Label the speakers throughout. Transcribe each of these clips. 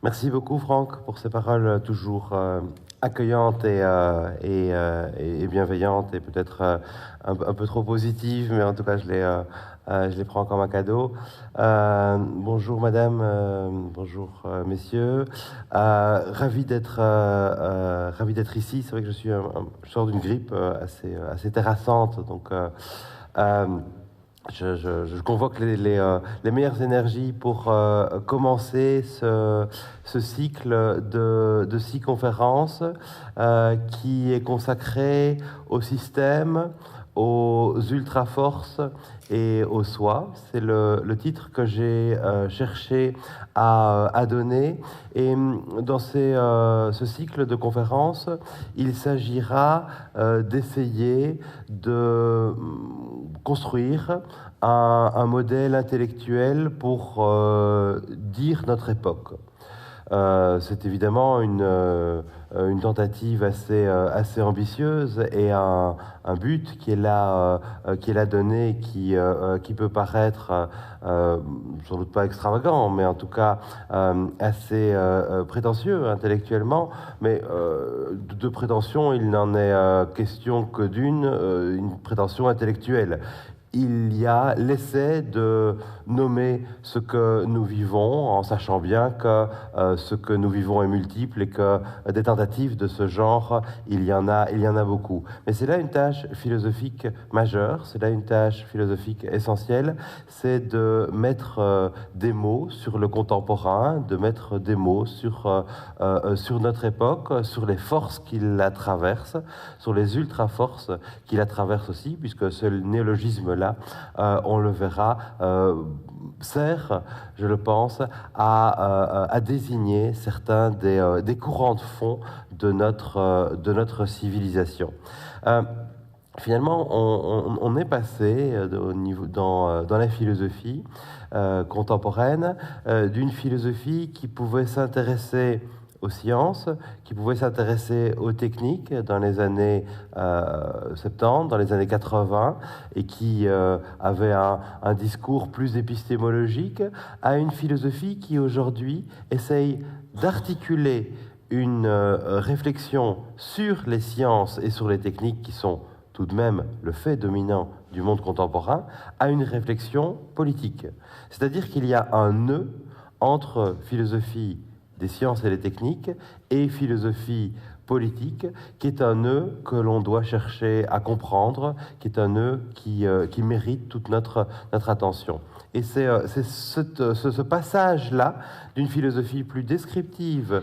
Speaker 1: Merci beaucoup, Franck, pour ces paroles toujours accueillantes et bienveillantes et peut-être un peu trop positives, mais en tout cas, je les prends comme un cadeau. Bonjour, madame, bonjour, messieurs. Ravi d'être ici. C'est vrai que je sors d'une grippe assez terrassante, donc je convoque les meilleures énergies pour commencer ce cycle de 6 conférences qui est consacré au système, aux ultra-forces et au soi. C'est le titre que j'ai cherché à donner. Et dans ce cycle de conférences, il s'agira d'essayer de construire un modèle intellectuel pour dire notre époque. C'est évidemment une tentative assez ambitieuse et un but qui est là donné, qui peut paraître sans doute pas extravagant, mais en tout cas assez prétentieux intellectuellement. Mais de prétention, il n'en est question que une prétention intellectuelle. Il y a l'essai de nommer ce que nous vivons, en sachant bien que ce que nous vivons est multiple et que des tentatives de ce genre, il y en a beaucoup. Mais c'est là une tâche philosophique majeure, c'est là une tâche philosophique essentielle, c'est de mettre des mots sur le contemporain, de mettre des mots sur notre époque, sur les forces qui la traversent, sur les ultra-forces qui la traversent aussi, puisque ce néologisme-là, on le verra, sert, je le pense, à désigner certains des courants de fond de notre civilisation. Finalement, on est passé dans la philosophie contemporaine d'une philosophie qui pouvait s'intéresser aux sciences, qui pouvaient s'intéresser aux techniques dans les années 70, dans les années 80, et qui avait un discours plus épistémologique, à une philosophie qui aujourd'hui essaye d'articuler une réflexion sur les sciences et sur les techniques qui sont tout de même le fait dominant du monde contemporain, à une réflexion politique. C'est-à-dire qu'il y a un nœud entre philosophie des sciences et des techniques et philosophie politique, qui est un nœud que l'on doit chercher à comprendre, qui est un nœud qui mérite toute notre attention. Et c'est ce passage-là d'une philosophie plus descriptive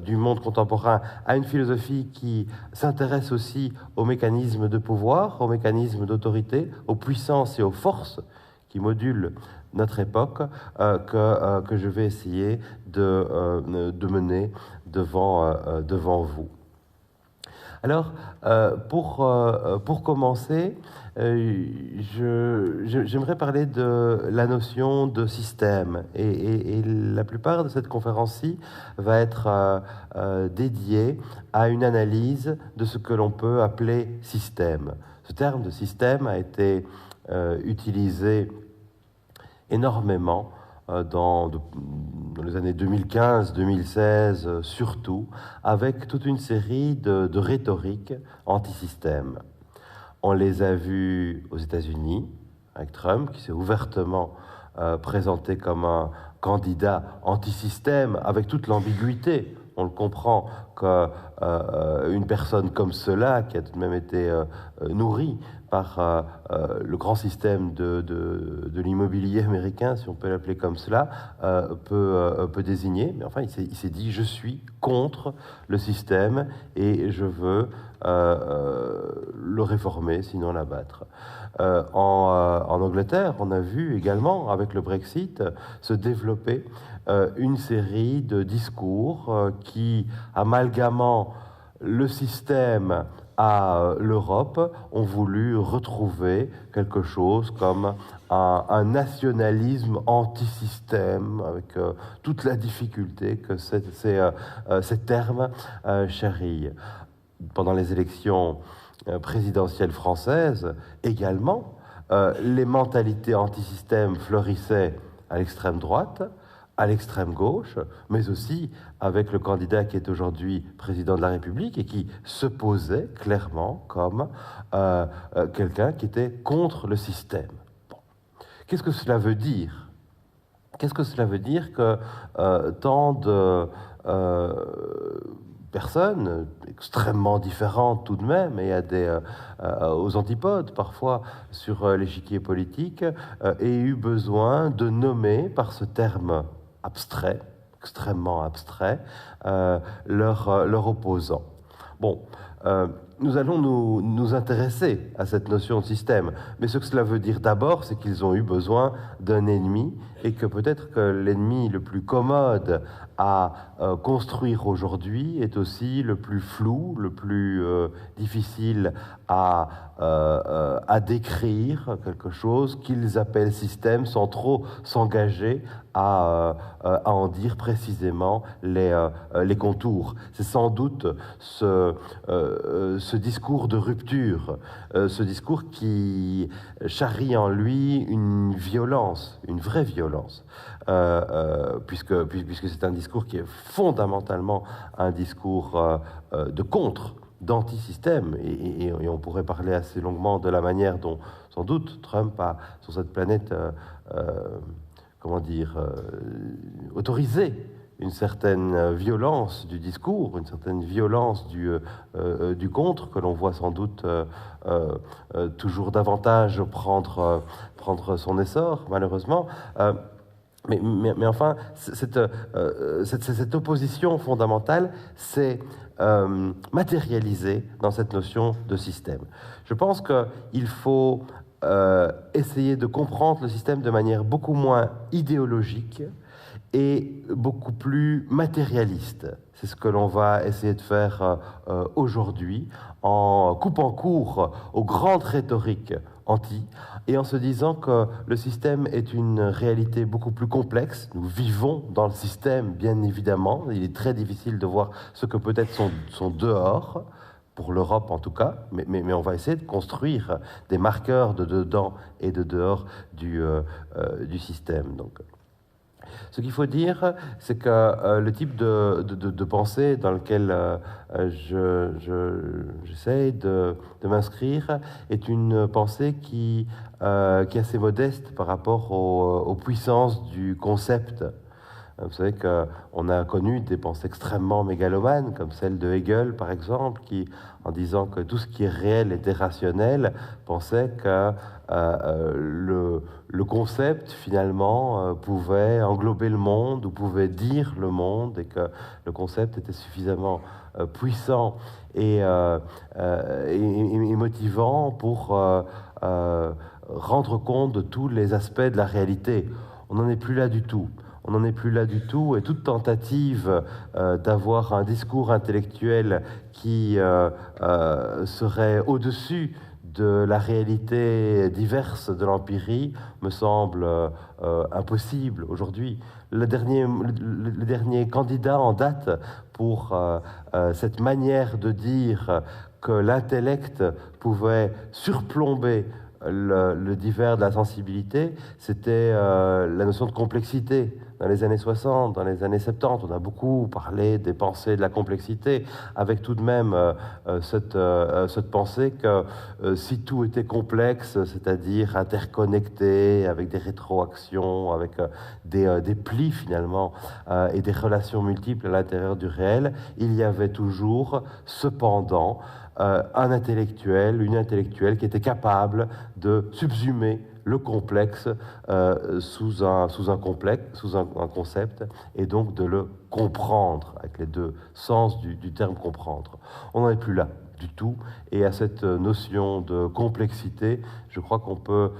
Speaker 1: du monde contemporain à une philosophie qui s'intéresse aussi aux mécanismes de pouvoir, aux mécanismes d'autorité, aux puissances et aux forces qui modulent notre époque, que je vais essayer de mener devant vous. Alors, pour commencer, j'aimerais parler de la notion de système. Et la plupart de cette conférence-ci va être dédiée à une analyse de ce que l'on peut appeler système. Ce terme de système a été utilisé énormément dans les années 2015-2016 surtout, avec toute une série de rhétoriques anti-système. On les a vus aux États-Unis, avec Trump, qui s'est ouvertement présenté comme un candidat anti-système, avec toute l'ambiguïté. On le comprend qu'une personne comme cela, qui a tout de même été nourrie par le grand système de l'immobilier américain, si on peut l'appeler comme cela, peut désigner. Mais enfin, il s'est dit « je suis contre le système et je veux le réformer, sinon l'abattre ». En Angleterre, on a vu également, avec le Brexit, se développer une série de discours qui, amalgamant le système à l'Europe, ont voulu retrouver quelque chose comme un nationalisme anti-système, avec toute la difficulté que ces termes charrient. Pendant les élections présidentielles françaises, également, les mentalités anti-système fleurissaient à l'extrême droite, à l'extrême gauche, mais aussi avec le candidat qui est aujourd'hui président de la République et qui se posait clairement comme quelqu'un qui était contre le système. Bon. Qu'est-ce que cela veut dire? Qu'est-ce que cela veut dire que tant de personnes extrêmement différentes tout de même, et à aux antipodes parfois sur l'échiquier politique, aient eu besoin de nommer par ce terme abstrait, extrêmement abstrait, leur opposant. Bon, nous allons nous intéresser à cette notion de système, mais ce que cela veut dire d'abord, c'est qu'ils ont eu besoin d'un ennemi, et que peut-être que l'ennemi le plus commode à construire aujourd'hui est aussi le plus flou, le plus difficile à décrire, quelque chose qu'ils appellent système sans trop s'engager à en dire précisément les contours. C'est sans doute ce discours de rupture, ce discours qui charrie en lui une violence, une vraie violence, puisque c'est un discours qui est fondamentalement un discours de contre, d'anti-système, et on pourrait parler assez longuement de la manière dont, sans doute, Trump a, sur cette planète, comment dire, autorisé une certaine violence du discours, une certaine violence du contre, que l'on voit sans doute toujours davantage prendre son essor, malheureusement. Mais enfin, cette opposition fondamentale s'est matérialisée dans cette notion de système. Je pense qu'il faut essayer de comprendre le système de manière beaucoup moins idéologique et beaucoup plus matérialiste. C'est ce que l'on va essayer de faire aujourd'hui, en coupant court aux grandes rhétoriques anti, et en se disant que le système est une réalité beaucoup plus complexe. Nous vivons dans le système, bien évidemment. Il est très difficile de voir ce que peut-être sont dehors, pour l'Europe en tout cas, mais on va essayer de construire des marqueurs de dedans et de dehors du système. Donc, ce qu'il faut dire, c'est que le type de pensée dans lequel j'essaie de m'inscrire est une pensée qui est assez modeste par rapport aux puissances du concept. Vous savez qu'on a connu des pensées extrêmement mégalomanes, comme celle de Hegel, par exemple, qui, en disant que tout ce qui est réel était rationnel, pensait que le concept, finalement, pouvait englober le monde, ou pouvait dire le monde, et que le concept était suffisamment puissant et motivant pour rendre compte de tous les aspects de la réalité. On n'en est plus là du tout. On n'en est plus là du tout, et toute tentative d'avoir un discours intellectuel qui serait au-dessus de la réalité diverse de l'empirie me semble impossible aujourd'hui. Le dernier candidat en date pour cette manière de dire que l'intellect pouvait surplomber le divers de la sensibilité, c'était la notion de complexité. Dans les années 60, dans les années 70, on a beaucoup parlé des pensées de la complexité, avec tout de même cette pensée que si tout était complexe, c'est-à-dire interconnecté, avec des rétroactions, avec des plis finalement, et des relations multiples à l'intérieur du réel, il y avait toujours, cependant, un intellectuel, une intellectuelle qui était capable de subsumer le complexe sous un concept, et donc de le comprendre, avec les deux sens du terme comprendre. On n'en est plus là du tout, et à cette notion de complexité, je crois qu'on peut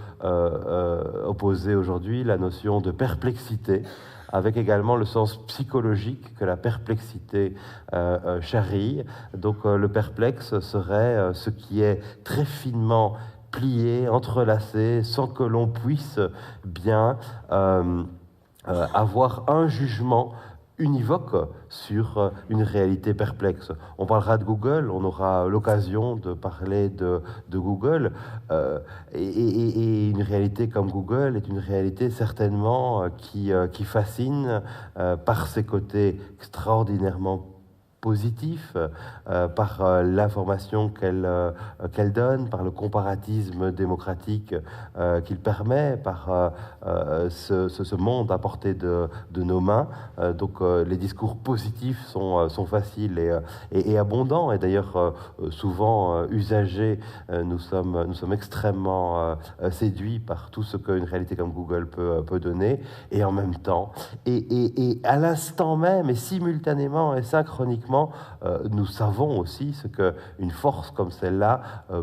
Speaker 1: opposer aujourd'hui la notion de perplexité, avec également le sens psychologique que la perplexité charrie. Donc le perplexe serait ce qui est très finement plié, entrelacé, sans que l'on puisse bien avoir un jugement univoque sur une réalité perplexe. On parlera de Google, on aura l'occasion de parler de Google, et une réalité comme Google est une réalité certainement qui fascine par ses côtés extraordinairement positif, par l'information qu'elle donne, par le comparatisme démocratique qu'il permet, par ce monde à portée de nos mains. Donc les discours positifs sont faciles et abondants, et d'ailleurs souvent usagés. Nous sommes extrêmement séduits par tout ce qu'une réalité comme Google peut donner, et en même temps, et à l'instant même, et simultanément et synchroniquement, nous savons aussi ce qu'une force comme celle-là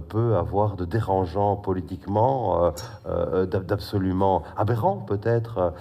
Speaker 1: peut avoir de dérangeant politiquement, d'absolument aberrant peut-être,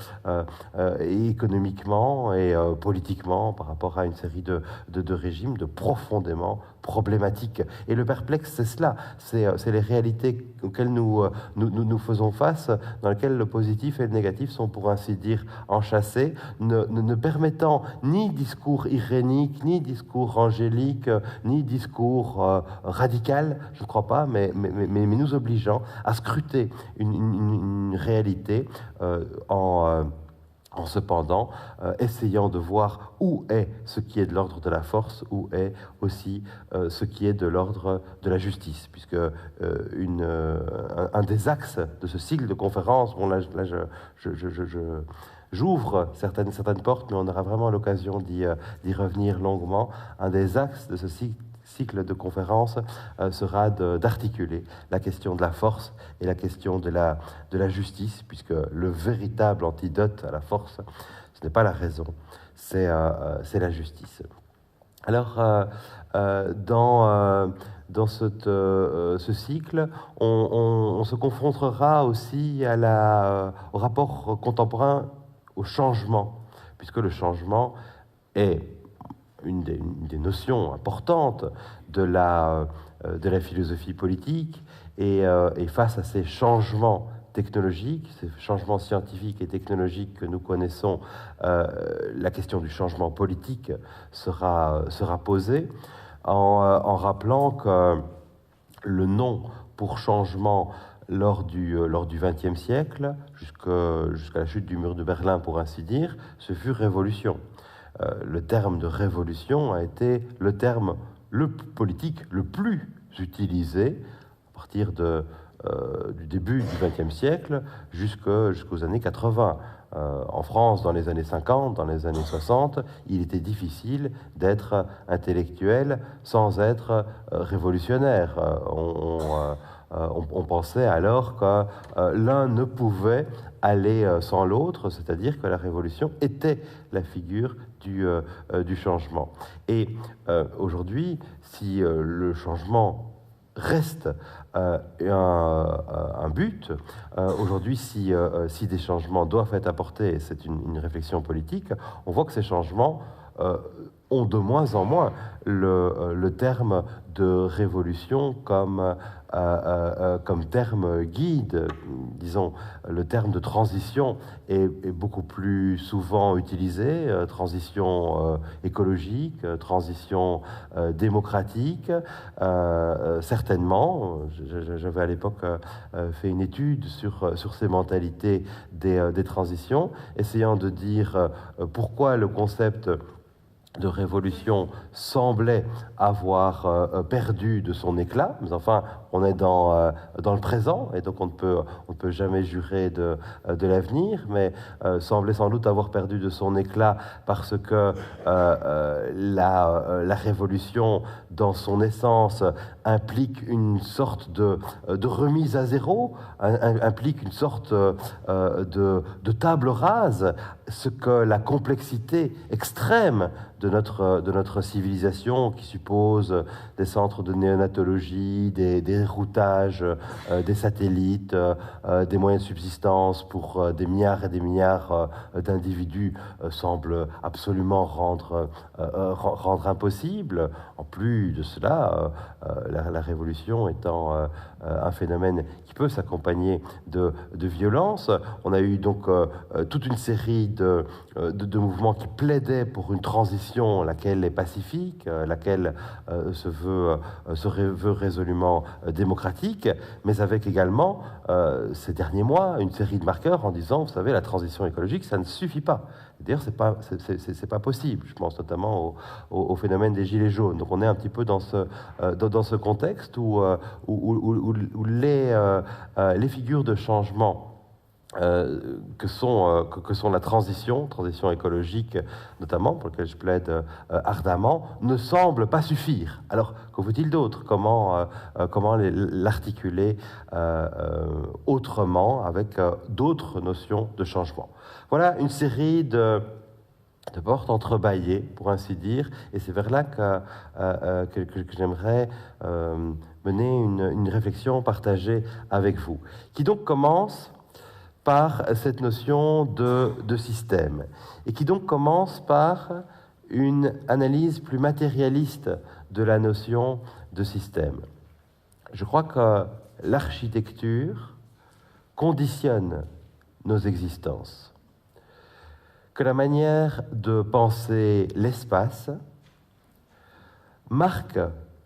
Speaker 1: et économiquement et politiquement par rapport à une série de régimes de profondément problématiques. Et le perplexe, c'est cela, c'est les réalités auxquelles nous faisons face, dans lesquelles le positif et le négatif sont pour ainsi dire enchâssés, ne permettant ni discours irénique, ni discours angélique, ni discours radical, je ne crois pas, mais nous obligeant à scruter une réalité en cependant essayant de voir où est ce qui est de l'ordre de la force, où est aussi ce qui est de l'ordre de la justice, puisque un des axes de ce cycle de conférences, bon là j'ouvre certaines portes, mais on aura vraiment l'occasion d'y revenir longuement. Un des axes de ce cycle de conférences sera d'articuler la question de la force et la question de la justice, puisque le véritable antidote à la force, ce n'est pas la raison, c'est la justice. Alors, dans ce cycle, on se confrontera aussi au rapport contemporain au changement, puisque le changement est une des notions importantes de la philosophie politique, et face à ces changements technologiques, ces changements scientifiques et technologiques que nous connaissons, la question du changement politique sera posée, en rappelant que le nom pour changement lors du XXe siècle, jusqu'à la chute du mur de Berlin pour ainsi dire, ce fut révolution. Le terme de révolution a été le terme politique le plus utilisé à partir du début du XXe siècle jusqu'aux années 80. En France, dans les années 50, dans les années 60, il était difficile d'être intellectuel sans être révolutionnaire. On pensait alors que l'un ne pouvait aller sans l'autre, c'est-à-dire que la révolution était la figure du changement. Et aujourd'hui, si le changement reste un but, aujourd'hui, si des changements doivent être apportés, et c'est une réflexion politique, on voit que ces changements ont de moins en moins le terme de révolution comme terme guide. Disons, le terme de transition est beaucoup plus souvent utilisé, transition écologique, transition démocratique, certainement. J'avais à l'époque fait une étude sur ces mentalités des transitions, essayant de dire pourquoi le concept de révolution semblait avoir perdu de son éclat, mais enfin, on est dans le présent, et donc on ne peut jamais jurer de l'avenir, mais semblait sans doute avoir perdu de son éclat parce que la révolution, dans son essence, implique une sorte de remise à zéro, implique une sorte de table rase, ce que la complexité extrême de notre civilisation, qui suppose des centres de néonatologie, des routages, des satellites, des moyens de subsistance pour des milliards et des milliards d'individus, semble absolument rendre impossible. En plus de cela, la révolution étant un phénomène qui peut s'accompagner de violence, on a eu donc toute une série de mouvements qui plaidaient pour une transition, laquelle est pacifique, laquelle se veut résolument démocratique, mais avec également, ces derniers mois, une série de marqueurs en disant, vous savez, la transition écologique, ça ne suffit pas. D'ailleurs, c'est pas possible. Je pense notamment au phénomène des gilets jaunes. Donc, on est un petit peu dans ce contexte où les figures de changement que sont la transition écologique, notamment, pour laquelle je plaide ardemment, ne semblent pas suffire. Alors, qu'en faut-il d'autre? Comment l'articuler autrement, avec d'autres notions de changement? Voilà une série de portes entrebâillées, pour ainsi dire, et c'est vers là que j'aimerais mener une réflexion partagée avec vous, qui donc commence par cette notion de système, et qui donc commence par une analyse plus matérialiste de la notion de système. Je crois que l'architecture conditionne nos existences, que la manière de penser l'espace marque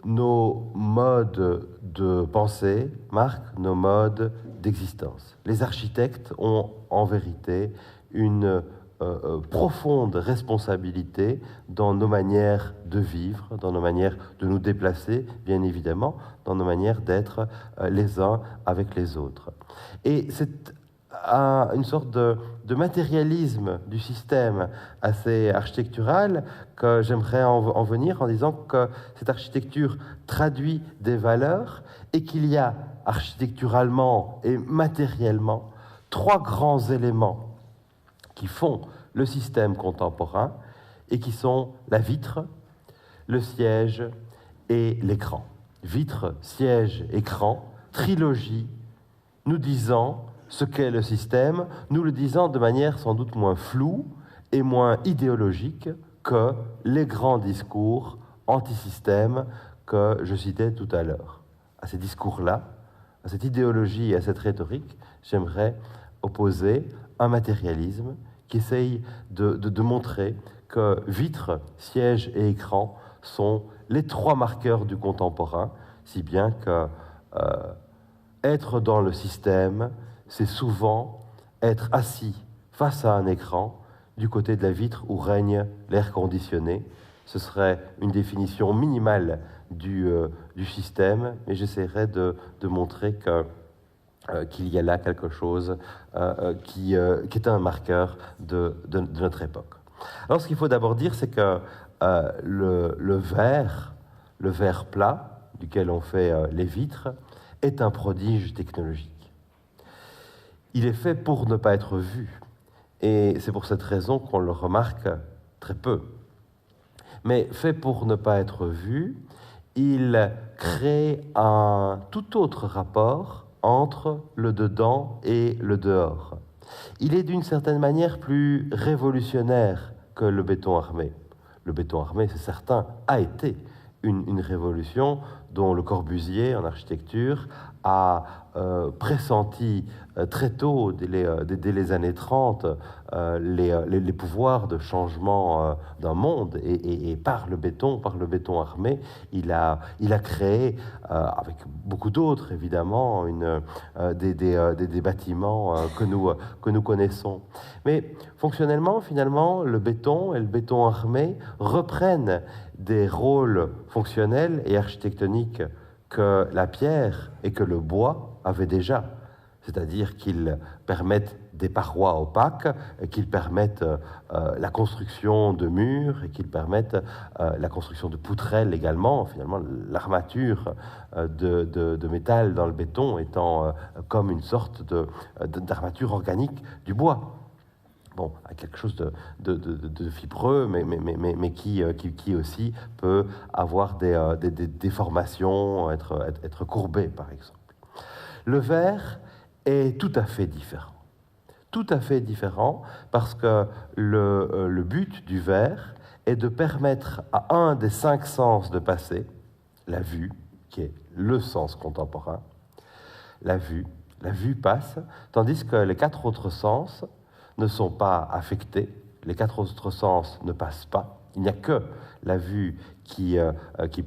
Speaker 1: nos modes de pensée, marque nos modes d'existence. Les architectes ont en vérité une profonde responsabilité dans nos manières de vivre, dans nos manières de nous déplacer, bien évidemment, dans nos manières d'être les uns avec les autres. Et c'est une sorte de matérialisme du système assez architectural que j'aimerais en venir en disant que cette architecture traduit des valeurs et qu'il y a architecturalement et matériellement trois grands éléments qui font le système contemporain et qui sont la vitre, le siège et l'écran. Vitre, siège, écran, trilogie, nous disant ce qu'est le système, nous le disant de manière sans doute moins floue et moins idéologique que les grands discours anti-système que je citais tout à l'heure. À ces discours-là, à cette idéologie et à cette rhétorique, j'aimerais opposer un matérialisme qui essaye de montrer que vitre, siège et écran sont les trois marqueurs du contemporain, si bien que être dans le système, c'est souvent être assis face à un écran du côté de la vitre où règne l'air conditionné. Ce serait une définition minimale du système, mais j'essaierai de montrer qu'il y a là quelque chose qui est un marqueur de notre époque. Alors, ce qu'il faut d'abord dire, c'est que le verre plat, duquel on fait les vitres, est un prodige technologique. Il est fait pour ne pas être vu, et c'est pour cette raison qu'on le remarque très peu. Mais fait pour ne pas être vu, il crée un tout autre rapport entre le dedans et le dehors. Il est d'une certaine manière plus révolutionnaire que le béton armé. Le béton armé, c'est certain, a été une révolution dont Le Corbusier, en architecture, a pressenti très tôt, dès les années 30, les pouvoirs de changement d'un monde. Et par le béton armé, il a créé, avec beaucoup d'autres évidemment, des bâtiments que nous connaissons. Mais fonctionnellement, finalement, le béton et le béton armé reprennent des rôles fonctionnels et architectoniques que la pierre et que le bois avaient déjà. C'est-à-dire qu'ils permettent des parois opaques, qu'ils permettent la construction de murs et qu'ils permettent la construction de poutrelles également. Finalement, l'armature de métal dans le béton étant comme une sorte d'armature organique du bois. bon, à quelque chose de fibreux, mais qui aussi peut avoir des déformations, être courbé, par exemple. Le verre est tout à fait différent. Tout à fait différent parce que le but du verre est de permettre à un des 5 sens de passer, la vue, qui est le sens contemporain, la vue passe, tandis que les 4 autres sens ne sont pas affectés, les 4 autres sens ne passent pas, il n'y a que la vue qui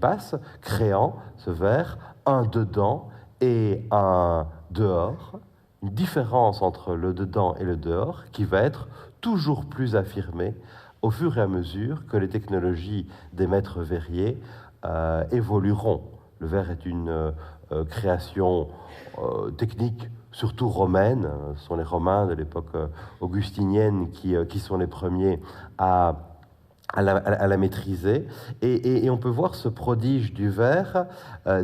Speaker 1: passe, créant ce verre, un dedans et un dehors, une différence entre le dedans et le dehors qui va être toujours plus affirmée au fur et à mesure que les technologies des maîtres verriers évolueront. Le verre est une création technique surtout romaine. Ce sont les Romains de l'époque augustinienne qui sont les premiers à la maîtriser. Et on peut voir ce prodige du verre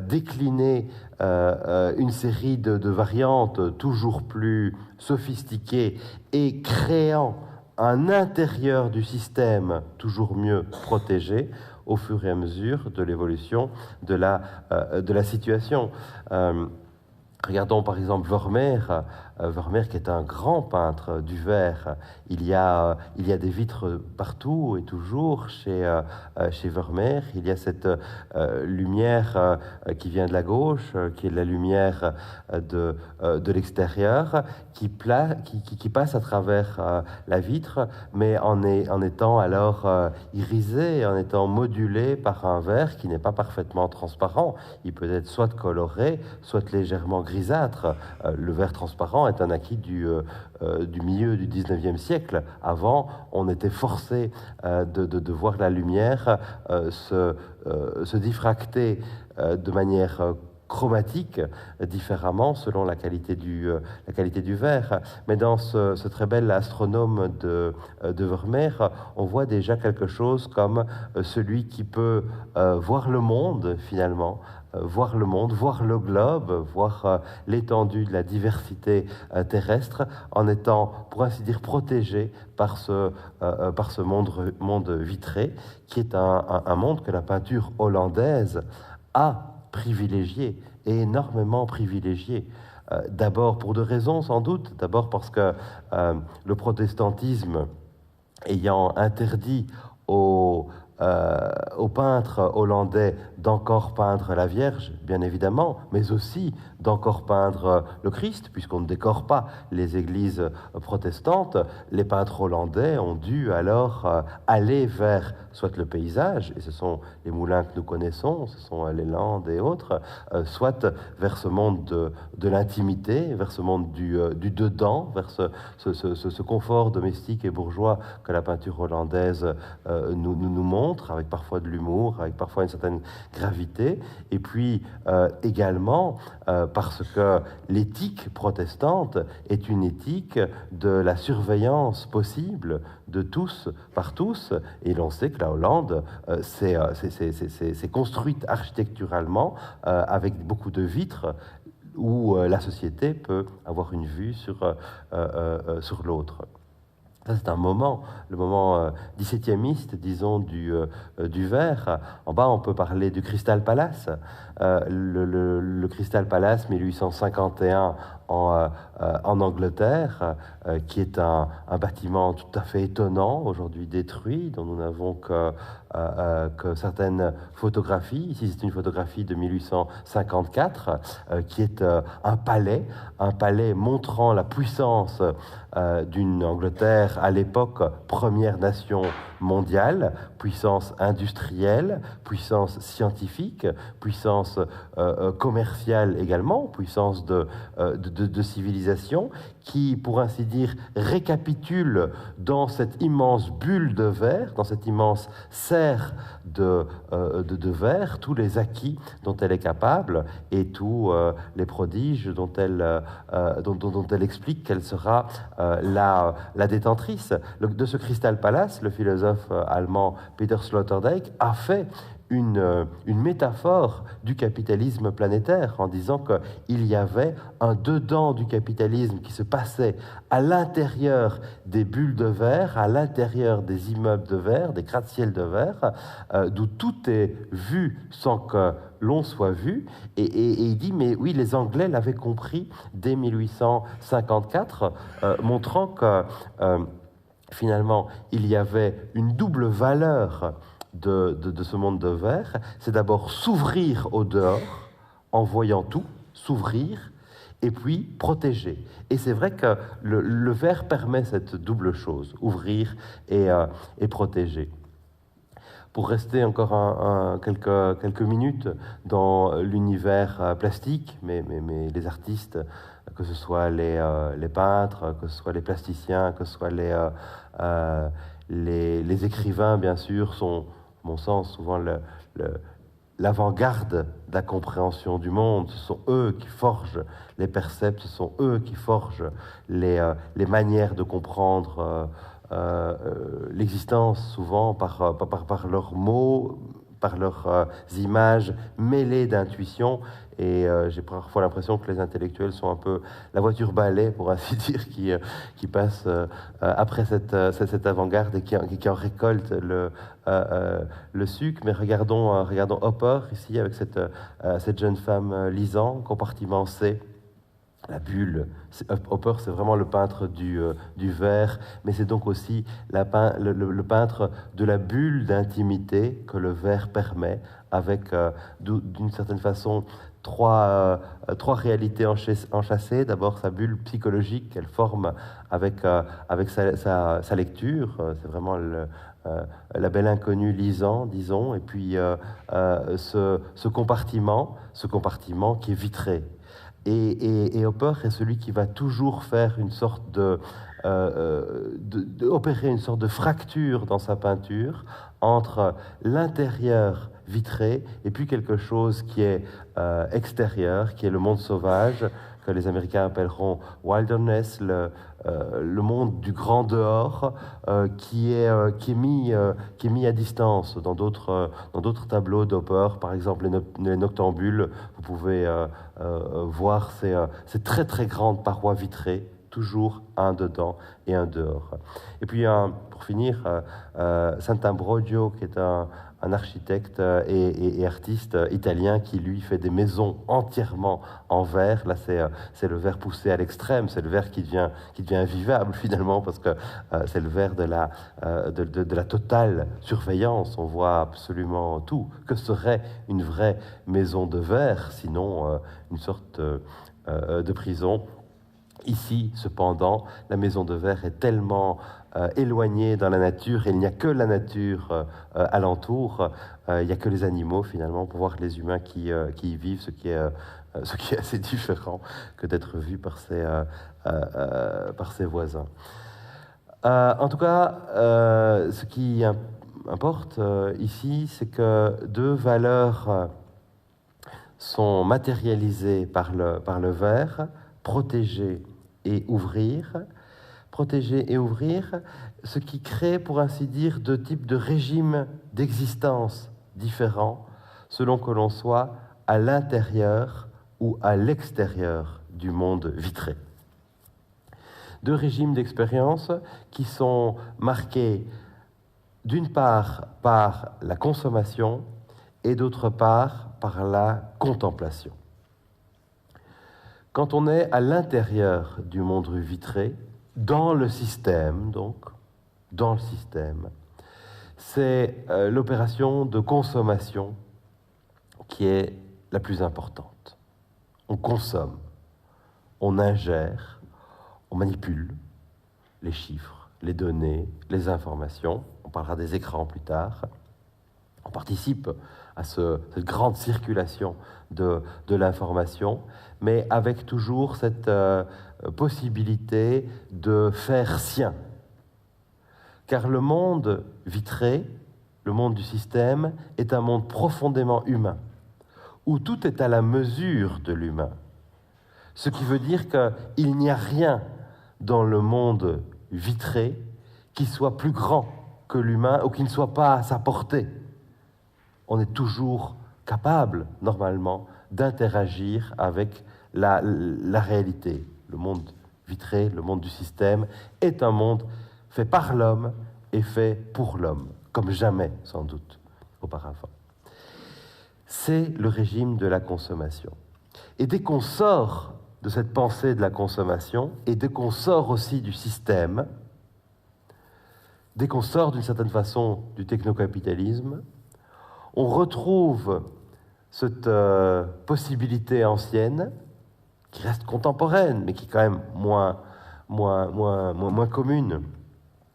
Speaker 1: décliner une série de variantes toujours plus sophistiquées et créant un intérieur du système toujours mieux protégé au fur et à mesure de l'évolution de la situation. Regardons par exemple Vermeer, Vermeer qui est un grand peintre du verre. Il y a des vitres partout et toujours chez Vermeer. Il y a cette lumière qui vient de la gauche, qui est la lumière de l'extérieur, qui passe à travers la vitre, mais en étant alors irisé, en étant modulé par un verre qui n'est pas parfaitement transparent. Il peut être soit coloré, soit légèrement grisâtre. Le verre transparent est un acquis du milieu du 19e siècle. Avant, on était forcé de voir la lumière se diffracter de manière chromatique différemment selon la qualité du verre. Mais dans ce très bel astronome de Vermeer, on voit déjà quelque chose comme celui qui peut voir le monde finalement, voir le monde, voir le globe, voir l'étendue de la diversité terrestre en étant, pour ainsi dire, protégé par ce monde vitré, qui est un monde que la peinture hollandaise a privilégié, et énormément privilégié. D'abord pour deux raisons sans doute. D'abord parce que le protestantisme ayant interdit aux peintres hollandais d'encore peindre la Vierge, bien évidemment, mais aussi d'encore peindre le Christ, puisqu'on ne décore pas les églises protestantes, les peintres hollandais ont dû alors aller vers soit le paysage, et ce sont les moulins que nous connaissons, ce sont les Landes et autres, soit vers ce monde de l'intimité, vers ce monde du dedans, vers ce confort domestique et bourgeois que la peinture hollandaise nous montre, avec parfois de l'humour, avec parfois une certaine gravité, et puis également parce que l'éthique protestante est une éthique de la surveillance possible de tous par tous, et l'on sait que la Hollande s'est construite architecturalement avec beaucoup de vitres où la société peut avoir une vue sur l'autre. Ça, c'est un moment, le moment XVIIe, disons, du verre. En bas, on peut parler du Crystal Palace. Le Crystal Palace, 1851, en Angleterre, qui est un bâtiment tout à fait étonnant, aujourd'hui détruit, dont nous n'avons que certaines photographies. Ici, c'est une photographie de 1854, qui est un palais montrant la puissance d'une Angleterre à l'époque première nation mondiale, puissance industrielle, puissance scientifique, puissance commerciale également, puissance de civilisation, qui, pour ainsi dire, récapitule dans cette immense bulle de verre, dans cette immense serre de verre, tous les acquis dont elle est capable et tous les prodiges dont elle explique qu'elle sera la détentrice. De ce Crystal Palace, le philosophe allemand Peter Sloterdijk a fait une métaphore du capitalisme planétaire en disant qu'il y avait un dedans du capitalisme qui se passait à l'intérieur des bulles de verre, à l'intérieur des immeubles de verre, des gratte-ciel de verre, d'où tout est vu sans que l'on soit vu. Et il dit, mais oui, les Anglais l'avaient compris dès 1854, montrant que finalement, il y avait une double valeur de ce monde de verre. C'est d'abord s'ouvrir au dehors, en voyant tout, s'ouvrir, et puis protéger. Et c'est vrai que le verre permet cette double chose, ouvrir et protéger. Pour rester encore quelques minutes dans l'univers plastique, mais les artistes, que ce soit les peintres, que ce soit les plasticiens, que ce soit les écrivains, bien sûr, sont, à mon sens, souvent l'avant-garde de la compréhension du monde. Ce sont eux qui forgent les percepts, ce sont eux qui forgent les manières de comprendre l'existence, souvent par leurs mots, par leurs images mêlées d'intuition. Et j'ai parfois l'impression que les intellectuels sont un peu la voiture balai, pour ainsi dire, qui passe après cette avant-garde et qui en récolte le sucre. Mais regardons Hopper, ici, avec cette jeune femme lisant, compartiment C. La bulle, Hopper, c'est vraiment le peintre du verre, mais c'est donc aussi le peintre de la bulle d'intimité que le verre permet, avec d'une certaine façon trois réalités enchâssées. D'abord sa bulle psychologique qu'elle forme avec sa lecture, c'est vraiment la belle inconnue lisant, disons, et puis ce compartiment qui est vitré. Et Hopper est celui qui va toujours faire une sorte opérer une sorte de fracture dans sa peinture entre l'intérieur vitré et puis quelque chose qui est extérieur, qui est le monde sauvage, que les Américains appelleront wilderness, le monde du grand dehors, qui est mis à distance dans d'autres tableaux d'Hopper, par exemple les Noctambules. Vous pouvez voir ces très très grandes parois vitrées, toujours un dedans et un dehors. Et puis pour finir, Sant'Ambrogio, qui est un architecte et artiste italien qui, lui, fait des maisons entièrement en verre. Là, c'est le verre poussé à l'extrême, c'est le verre qui devient invivable, finalement, parce que c'est le verre de la totale surveillance. On voit absolument tout. Que serait une vraie maison de verre, sinon une sorte de prison? Ici, cependant, la maison de verre est tellement éloignée dans la nature, et il n'y a que la nature alentour, il n'y a que les animaux, finalement, pour voir les humains qui y vivent, ce qui est assez différent que d'être vu par ses voisins. En tout cas, ce qui importe ici, c'est que deux valeurs sont matérialisées par le verre: protéger et ouvrir. Protéger et ouvrir, ce qui crée, pour ainsi dire, deux types de régimes d'existence différents, selon que l'on soit à l'intérieur ou à l'extérieur du monde vitré. Deux régimes d'expérience qui sont marqués d'une part par la consommation et d'autre part par la contemplation. Quand on est à l'intérieur du monde vitré, dans le système, c'est l'opération de consommation qui est la plus importante. On consomme, on ingère, on manipule les chiffres, les données, les informations. On parlera des écrans plus tard. On participe à cette grande circulation de l'information, mais avec toujours cette possibilité de faire sien. Car le monde vitré, le monde du système, est un monde profondément humain, où tout est à la mesure de l'humain. Ce qui veut dire qu'il n'y a rien dans le monde vitré qui soit plus grand que l'humain ou qui ne soit pas à sa portée. on est toujours capable, normalement, d'interagir avec la réalité. Le monde vitré, le monde du système, est un monde fait par l'homme et fait pour l'homme, comme jamais, sans doute, auparavant. C'est le régime de la consommation. Et dès qu'on sort de cette pensée de la consommation, et dès qu'on sort aussi du système, dès qu'on sort d'une certaine façon du technocapitalisme, on retrouve cette possibilité ancienne, qui reste contemporaine, mais qui est quand même moins commune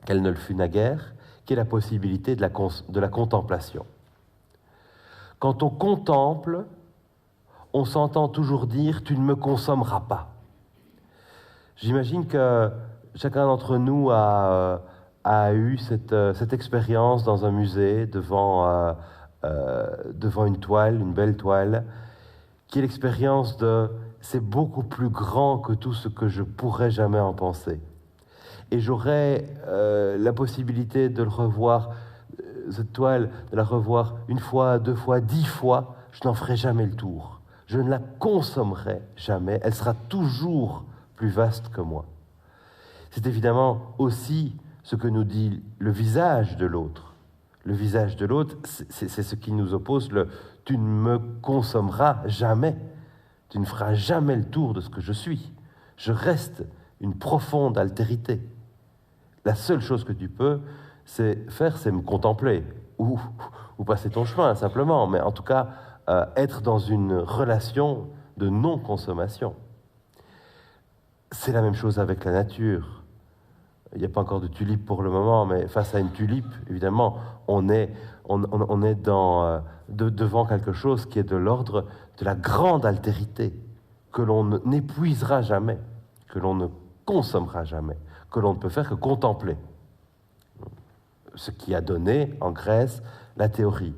Speaker 1: qu'elle ne le fut naguère, qui est la possibilité de la contemplation. Quand on contemple, on s'entend toujours dire « tu ne me consommeras pas ». J'imagine que chacun d'entre nous a eu cette expérience dans un musée devant une toile, une belle toile, qui est l'expérience de « c'est beaucoup plus grand que tout ce que je pourrais jamais en penser ». Et j'aurais la possibilité de le revoir, cette toile, de la revoir une fois, 2 fois, 10 fois, je n'en ferai jamais le tour. Je ne la consommerai jamais, elle sera toujours plus vaste que moi. C'est évidemment aussi ce que nous dit le visage de l'autre. Le visage de l'autre, c'est ce qui nous oppose, « tu ne me consommeras jamais, tu ne feras jamais le tour de ce que je suis. Je reste une profonde altérité. La seule chose que tu peux faire, c'est me contempler, ou passer ton chemin, simplement, mais en tout cas, être dans une relation de non-consommation. C'est la même chose avec la nature. Il n'y a pas encore de tulipe pour le moment, mais face à une tulipe, évidemment, on est devant quelque chose qui est de l'ordre de la grande altérité, que l'on n'épuisera jamais, que l'on ne consommera jamais, que l'on ne peut faire que contempler. Ce qui a donné, en Grèce, la théorie.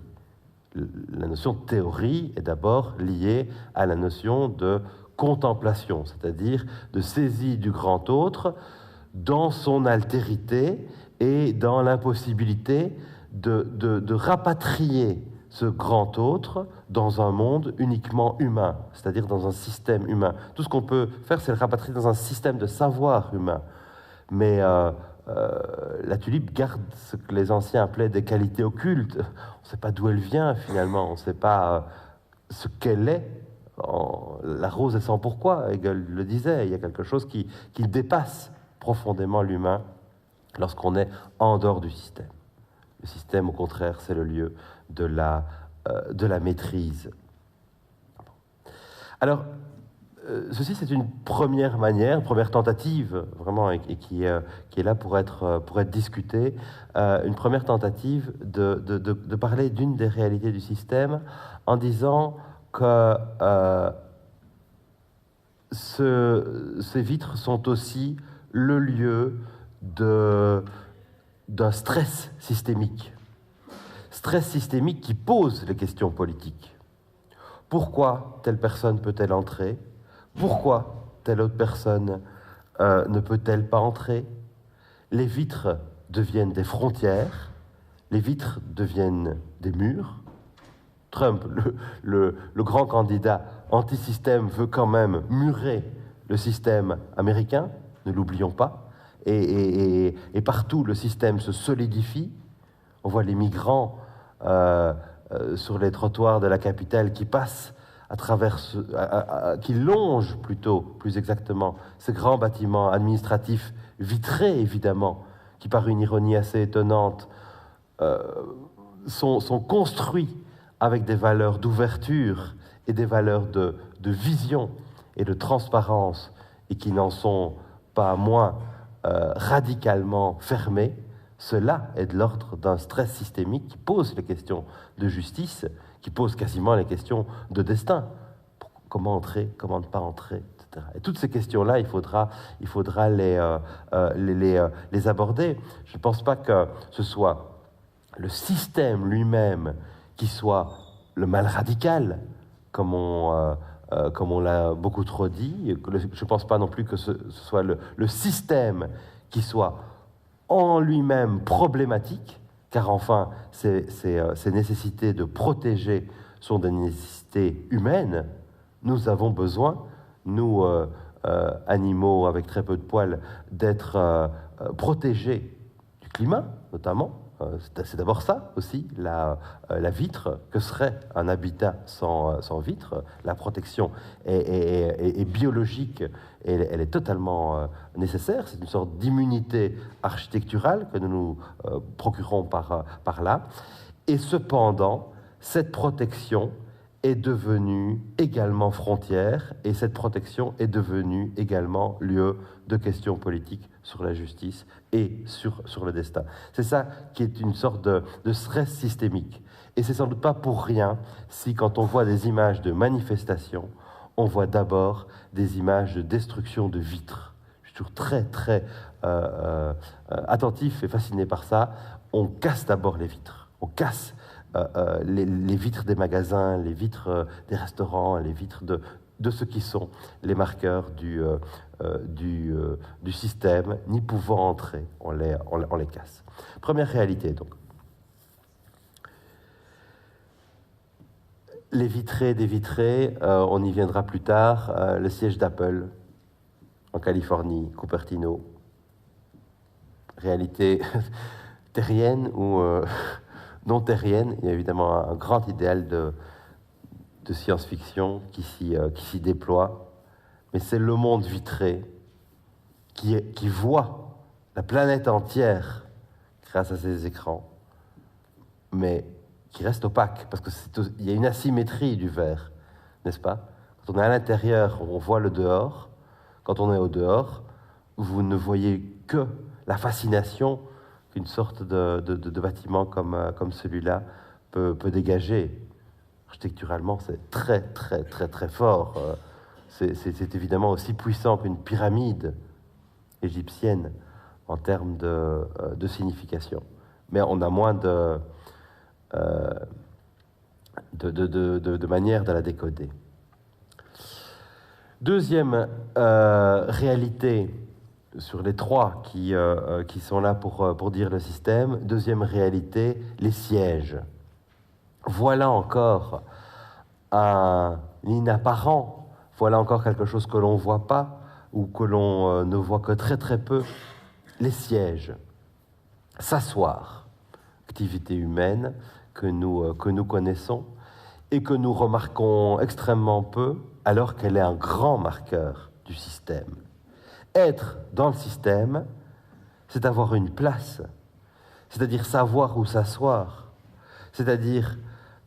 Speaker 1: La notion de théorie est d'abord liée à la notion de contemplation, c'est-à-dire de saisie du grand autre dans son altérité et dans l'impossibilité de rapatrier ce grand autre dans un monde uniquement humain, c'est-à-dire dans un système humain. Tout ce qu'on peut faire, c'est le rapatrier dans un système de savoir humain. Mais la tulipe garde ce que les anciens appelaient des qualités occultes. On ne sait pas d'où elle vient, finalement. On ne sait pas ce qu'elle est. La rose est sans pourquoi, Hegel le disait. Il y a quelque chose qui dépasse profondément l'humain lorsqu'on est en dehors du système. Le système, au contraire, c'est le lieu de la maîtrise. Alors, ceci, c'est une première manière, une première tentative, vraiment, et qui est là pour être discutée, une première tentative de parler d'une des réalités du système en disant que ces vitres sont aussi le lieu d'un stress systémique. Stress systémique qui pose les questions politiques. Pourquoi telle personne peut-elle entrer ? Pourquoi telle autre personne ne peut-elle pas entrer? Les vitres deviennent des frontières, les vitres deviennent des murs. Trump, le grand candidat anti-système, veut quand même murer le système américain, ne l'oublions pas. Et partout, le système se solidifie. On voit les migrants sur les trottoirs de la capitale qui passent à travers qui longe plutôt, plus exactement, ces grands bâtiments administratifs vitrés, évidemment, qui, par une ironie assez étonnante, sont construits avec des valeurs d'ouverture et des valeurs de vision et de transparence, et qui n'en sont pas moins radicalement fermés. Cela est de l'ordre d'un stress systémique qui pose les questions de justice, qui pose quasiment les questions de destin. Comment entrer, comment ne pas entrer, etc. Et toutes ces questions-là, il faudra les aborder. Je ne pense pas que ce soit le système lui-même qui soit le mal radical, comme on l'a beaucoup trop dit. Je ne pense pas non plus que ce soit le système qui soit en lui-même problématique, car enfin, ces nécessités de protéger sont des nécessités humaines. Nous avons besoin, nous, animaux avec très peu de poils, d'être protégés du climat, notamment. C'est d'abord ça aussi, la vitre. Que serait un habitat sans vitre? La protection est biologique, et elle est totalement nécessaire. C'est une sorte d'immunité architecturale que nous nous procurons par là. Et cependant, cette protection est devenue également frontière, et cette protection est devenue également lieu de questions politiques sur la justice et sur le destin. C'est ça qui est une sorte de stress systémique. Et c'est sans doute pas pour rien si, quand on voit des images de manifestations, on voit d'abord des images de destruction de vitres. Je suis toujours très attentif et fasciné par ça. On casse d'abord les vitres. On casse les vitres des magasins, les vitres des restaurants, les vitres de ce qui sont les marqueurs du système. N'y pouvant entrer, on les casse. Première réalité, donc. Les vitrés des vitrés, on y viendra plus tard. Le siège d'Apple en Californie, Cupertino. Réalité terrienne ou non terrienne. Il y a évidemment un grand idéal de science-fiction qui s'y déploie. Mais c'est le monde vitré qui voit la planète entière grâce à ces écrans, mais qui reste opaque, parce qu'il y a une asymétrie du verre, n'est-ce pas? Quand on est à l'intérieur, on voit le dehors. Quand on est au dehors, vous ne voyez que la fascination qu'une sorte de bâtiment comme celui-là peut dégager. Architecturalement, c'est très fort. C'est évidemment aussi puissant qu'une pyramide égyptienne en termes de signification. Mais on a moins de manière de la décoder. Deuxième réalité sur les trois qui sont là pour dire le système. Deuxième réalité, les sièges. Voilà encore un inapparent, voilà encore quelque chose que l'on ne voit pas ou que l'on ne voit que très peu. Les sièges. S'asseoir, activité humaine que nous connaissons et que nous remarquons extrêmement peu, alors qu'elle est un grand marqueur du système. Être dans le système, c'est avoir une place, c'est-à-dire savoir où s'asseoir, c'est-à-dire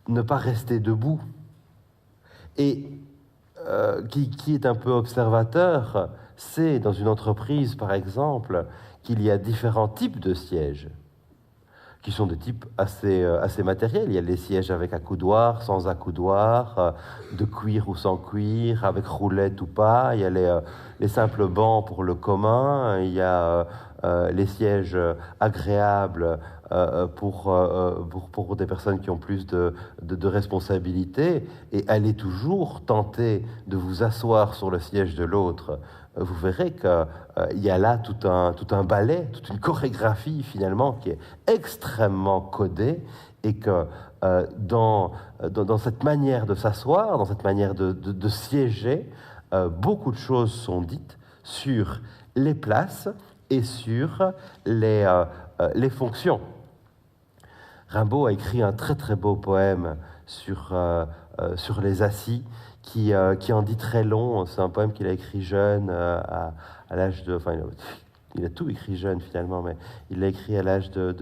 Speaker 1: ne pas rester debout. Et qui est un peu observateur, sait dans une entreprise, par exemple, qu'il y a différents types de sièges, qui sont des types assez matériels. Il y a les sièges avec accoudoir, sans accoudoir, de cuir ou sans cuir, avec roulette ou pas. Il y a les simples bancs pour le commun. Il y a les sièges agréables pour des personnes qui ont plus de responsabilités. Et allez toujours tenter de vous asseoir sur le siège de l'autre. Vous verrez qu'il y a là tout un ballet, toute une chorégraphie finalement qui est extrêmement codée, et que dans cette manière de s'asseoir, dans cette manière de siéger, beaucoup de choses sont dites sur les places et sur les fonctions. Rimbaud a écrit un très beau poème sur les assis, qui en dit très long. C'est un poème qu'il a écrit jeune, à l'âge de... Enfin, il a tout écrit jeune finalement, mais il l'a écrit à l'âge de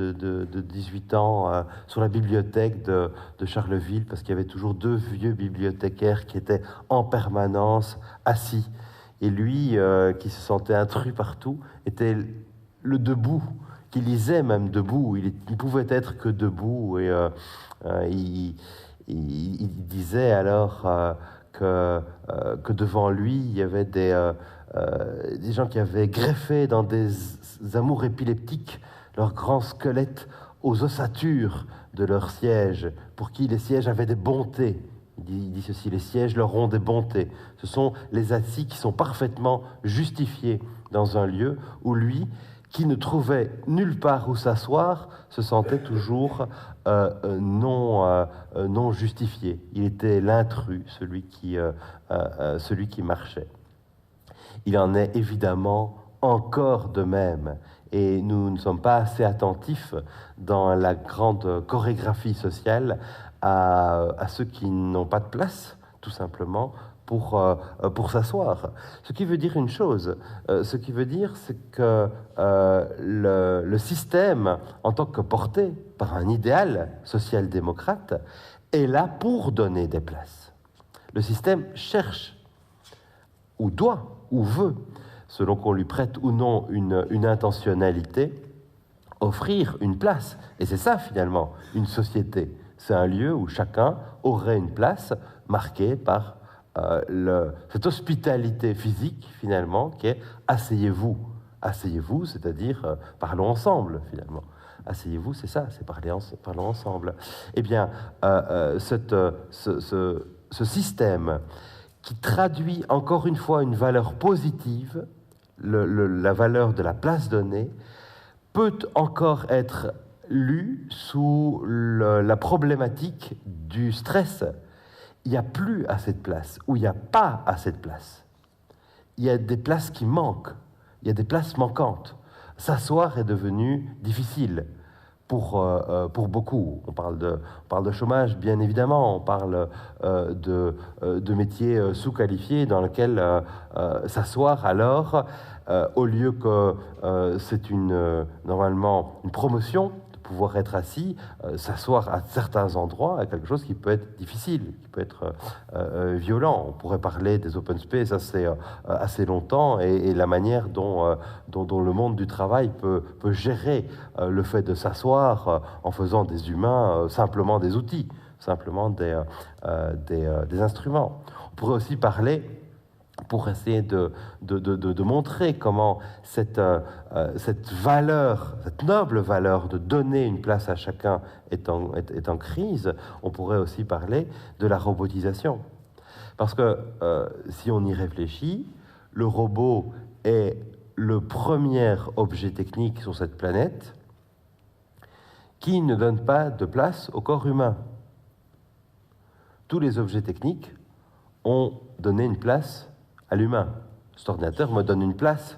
Speaker 1: 18 ans sur la bibliothèque de Charleville, parce qu'il y avait toujours deux vieux bibliothécaires qui étaient en permanence assis. Et lui, qui se sentait intrus partout, était le debout, qui lisait même debout. Il ne pouvait être que debout. Et il disait alors... que devant lui, il y avait des gens qui avaient greffé dans des amours épileptiques leurs grands squelettes aux ossatures de leurs sièges, pour qui les sièges avaient des bontés. Il dit ceci: les sièges leur ont des bontés. Ce sont les assis qui sont parfaitement justifiés dans un lieu où lui, qui ne trouvait nulle part où s'asseoir se sentait toujours non justifié. Il était l'intrus, celui qui marchait. Il en est évidemment encore de même, et nous ne sommes pas assez attentifs dans la grande chorégraphie sociale à ceux qui n'ont pas de place, tout simplement, pour s'asseoir. Ce qui veut dire une chose, ce qui veut dire, c'est que le système, en tant que porté par un idéal social-démocrate, est là pour donner des places. Le système cherche, ou doit, ou veut, selon qu'on lui prête ou non une intentionnalité, offrir une place. Et c'est ça, finalement, une société. C'est un lieu où chacun aurait une place marquée par cette hospitalité physique, finalement, qui est « asseyez-vous ». Asseyez-vous, c'est-à-dire parlons ensemble, finalement. Asseyez-vous, c'est ça, c'est parlons ensemble. Eh bien, ce système qui traduit encore une fois une valeur positive, la valeur de la place donnée, peut encore être lu sous la problématique du stress. Il n'y a plus assez de place, ou il n'y a pas assez de place. Il y a des places qui manquent, il y a des places manquantes. S'asseoir est devenu difficile pour beaucoup. On parle de chômage, bien évidemment, on parle de métiers sous-qualifiés dans lesquels s'asseoir alors, au lieu que c'est normalement une promotion, pouvoir être assis, s'asseoir à certains endroits est quelque chose qui peut être difficile, qui peut être violent. On pourrait parler des open space assez longtemps et la manière dont le monde du travail peut gérer le fait de s'asseoir en faisant des humains simplement des outils, simplement des instruments. On pourrait aussi parler, pour essayer de montrer comment cette valeur, cette noble valeur de donner une place à chacun est en crise, on pourrait aussi parler de la robotisation. Parce que si on y réfléchit, le robot est le premier objet technique sur cette planète qui ne donne pas de place au corps humain. Tous les objets techniques ont donné une place à l'humain. Cet ordinateur me donne une place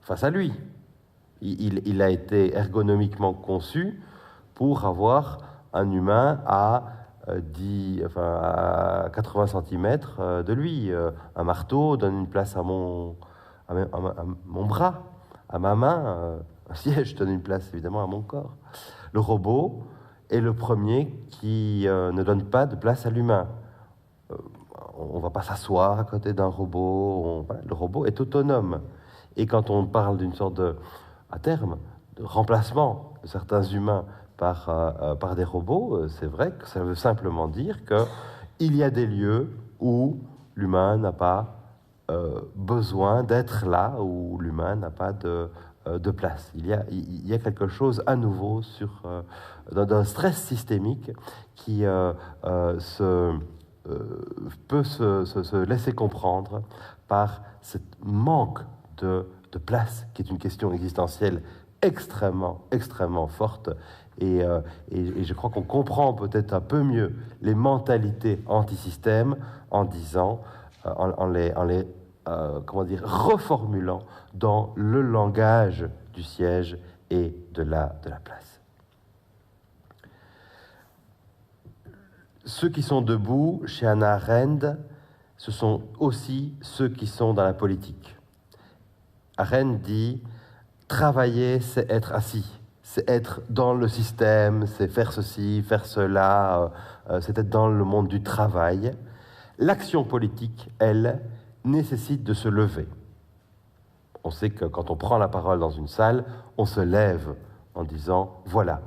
Speaker 1: face à lui. Il a été ergonomiquement conçu pour avoir un humain à 80 cm de lui. Un marteau donne une place à mon bras, à ma main. Un siège donne une place évidemment à mon corps. Le robot est le premier qui ne donne pas de place à l'humain. On ne va pas s'asseoir à côté d'un robot. Le robot est autonome. Et quand on parle d'une sorte à terme, de remplacement de certains humains par des robots, c'est vrai que ça veut simplement dire qu'il y a des lieux où l'humain n'a pas besoin d'être là, où l'humain n'a pas de place. Il y a quelque chose à nouveau d'un stress systémique qui peut se laisser comprendre par ce manque de place, qui est une question existentielle extrêmement, extrêmement forte. Et je crois qu'on comprend peut-être un peu mieux les mentalités anti-système en disant, en les reformulant dans le langage du siège et de la place. Ceux qui sont debout chez Hannah Arendt, ce sont aussi ceux qui sont dans la politique. Arendt dit « Travailler, c'est être assis, c'est être dans le système, c'est faire ceci, faire cela, c'est être dans le monde du travail. L'action politique, elle, nécessite de se lever. » On sait que quand on prend la parole dans une salle, on se lève en disant « Voilà,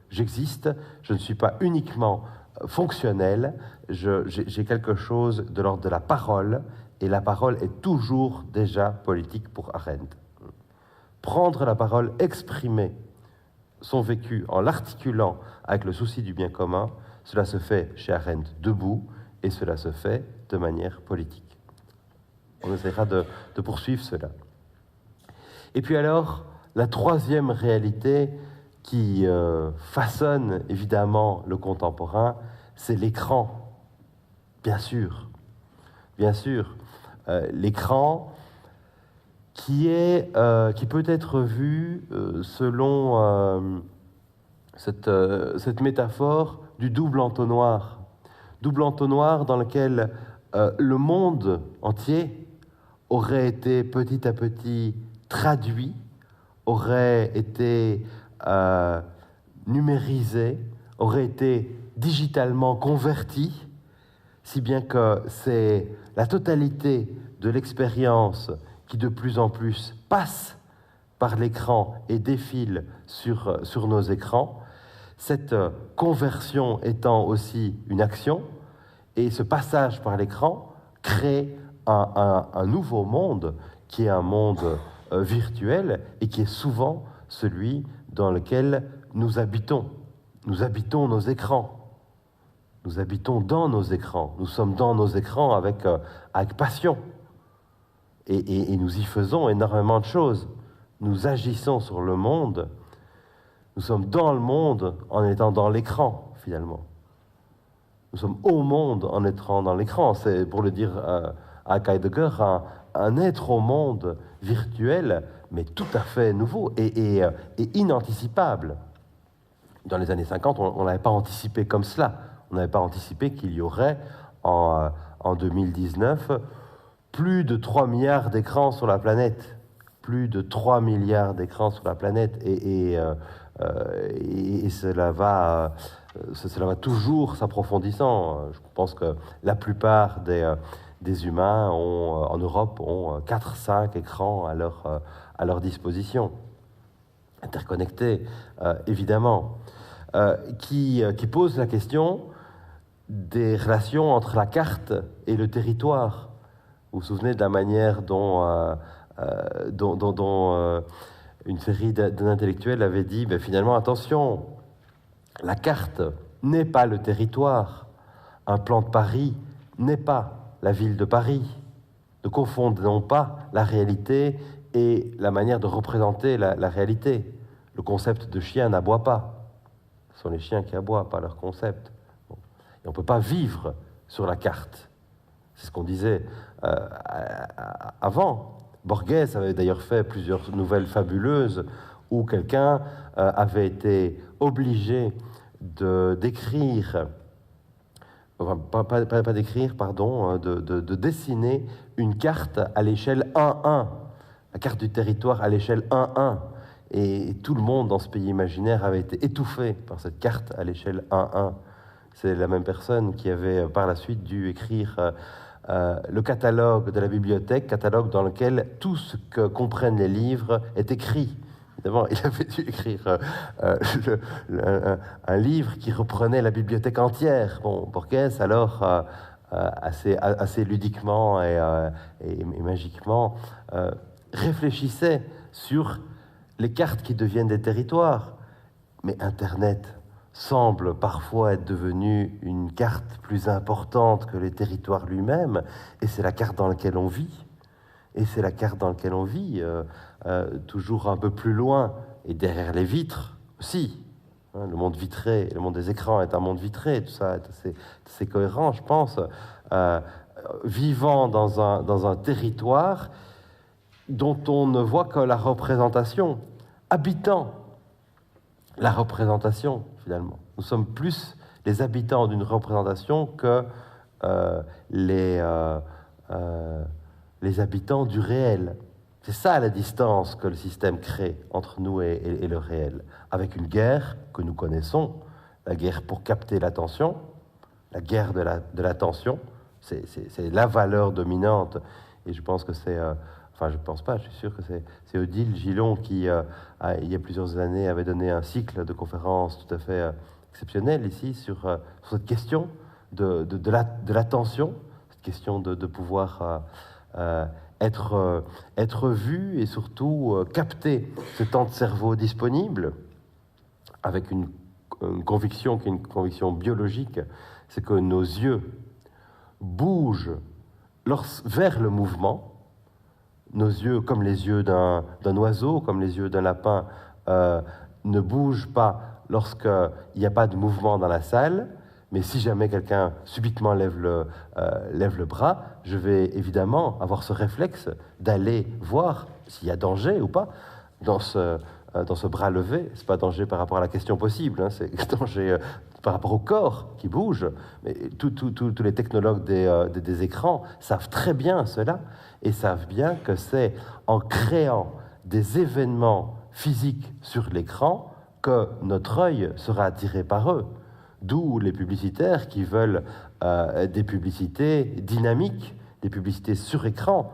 Speaker 1: j'existe, je ne suis pas uniquement fonctionnel, j'ai quelque chose de l'ordre de la parole, et la parole est toujours déjà politique pour Arendt. Prendre la parole, exprimer son vécu en l'articulant avec le souci du bien commun, cela se fait chez Arendt debout, et cela se fait de manière politique. On essaiera de poursuivre cela. Et puis alors, la troisième réalité qui façonne évidemment le contemporain, c'est l'écran, bien sûr. Bien sûr, l'écran qui peut être vu selon cette métaphore du double entonnoir. Double entonnoir dans lequel le monde entier aurait été petit à petit traduit, aurait été numérisé, aurait été digitalement converti, si bien que c'est la totalité de l'expérience qui de plus en plus passe par l'écran et défile sur nos écrans, cette conversion étant aussi une action, et ce passage par l'écran crée un nouveau monde qui est un monde virtuel et qui est souvent celui dans lequel nous habitons. Nous habitons nos écrans. Nous habitons dans nos écrans. Nous sommes dans nos écrans avec passion. Et nous y faisons énormément de choses. Nous agissons sur le monde. Nous sommes dans le monde en étant dans l'écran, finalement. Nous sommes au monde en étant dans l'écran. C'est, pour le dire à Heidegger, un être au monde virtuel, mais tout à fait nouveau et inanticipable. Dans les années 50, on n'avait pas anticipé comme cela. On n'avait pas anticipé qu'il y aurait, en 2019, plus de 3 milliards d'écrans sur la planète. Plus de 3 milliards d'écrans sur la planète. Et cela va toujours s'approfondissant. Je pense que la plupart des humains en Europe ont 4-5 écrans à leur disposition. Interconnectés, évidemment. Qui pose la question des relations entre la carte et le territoire. Vous vous souvenez de la manière dont une série d'intellectuels avait dit, finalement, attention, la carte n'est pas le territoire. Un plan de Paris n'est pas la ville de Paris. Ne confondons pas la réalité et la manière de représenter la réalité. Le concept de chien n'aboie pas. Ce sont les chiens qui aboient, pas leur concept. Bon. Et on ne peut pas vivre sur la carte. C'est ce qu'on disait avant. Borges avait d'ailleurs fait plusieurs nouvelles fabuleuses où quelqu'un avait été obligé de décrire, enfin, pas d'écrire, pardon, de dessiner une carte à l'échelle 1-1, la carte du territoire à l'échelle 1-1. Et tout le monde dans ce pays imaginaire avait été étouffé par cette carte à l'échelle 1-1. C'est la même personne qui avait par la suite dû écrire le catalogue de la bibliothèque, catalogue dans lequel tout ce que comprennent les livres est écrit. Évidemment, il avait dû écrire un livre qui reprenait la bibliothèque entière. Bon, Borges, alors, assez ludiquement et magiquement, réfléchissait sur les cartes qui deviennent des territoires. Mais Internet semble parfois être devenu une carte plus importante que les territoires lui-même, et c'est la carte dans laquelle on vit. Et c'est la carte dans laquelle on vit, toujours un peu plus loin, et derrière les vitres aussi. Hein, le monde vitré, le monde des écrans est un monde vitré, tout ça est assez cohérent, je pense. Vivant dans un territoire dont on ne voit que la représentation, habitant la représentation, finalement. Nous sommes plus les habitants d'une représentation que les habitants du réel. C'est ça la distance que le système crée entre nous et le réel, avec une guerre que nous connaissons, la guerre pour capter l'attention, la guerre de l'attention, c'est la valeur dominante, et je pense que c'est... Enfin, je ne pense pas, je suis sûr que c'est Odile Gillon qui, il y a plusieurs années, avait donné un cycle de conférences tout à fait exceptionnel ici sur cette question de l'attention, cette question de pouvoir être vu et surtout capter ce temps de cerveau disponible avec une conviction qui est une conviction biologique, c'est que nos yeux bougent vers le mouvement, nos yeux, comme les yeux d'un oiseau, comme les yeux d'un lapin, ne bougent pas lorsqu'il n'y a pas de mouvement dans la salle, mais si jamais quelqu'un subitement lève le bras, je vais évidemment avoir ce réflexe d'aller voir s'il y a danger ou pas dans ce bras levé. Ce n'est pas danger par rapport à la question possible, hein, c'est danger par rapport au corps qui bouge. Mais tous les technologues des écrans savent très bien cela et savent bien que c'est en créant des événements physiques sur l'écran que notre œil sera attiré par eux. D'où les publicitaires qui veulent des publicités dynamiques, des publicités sur écran,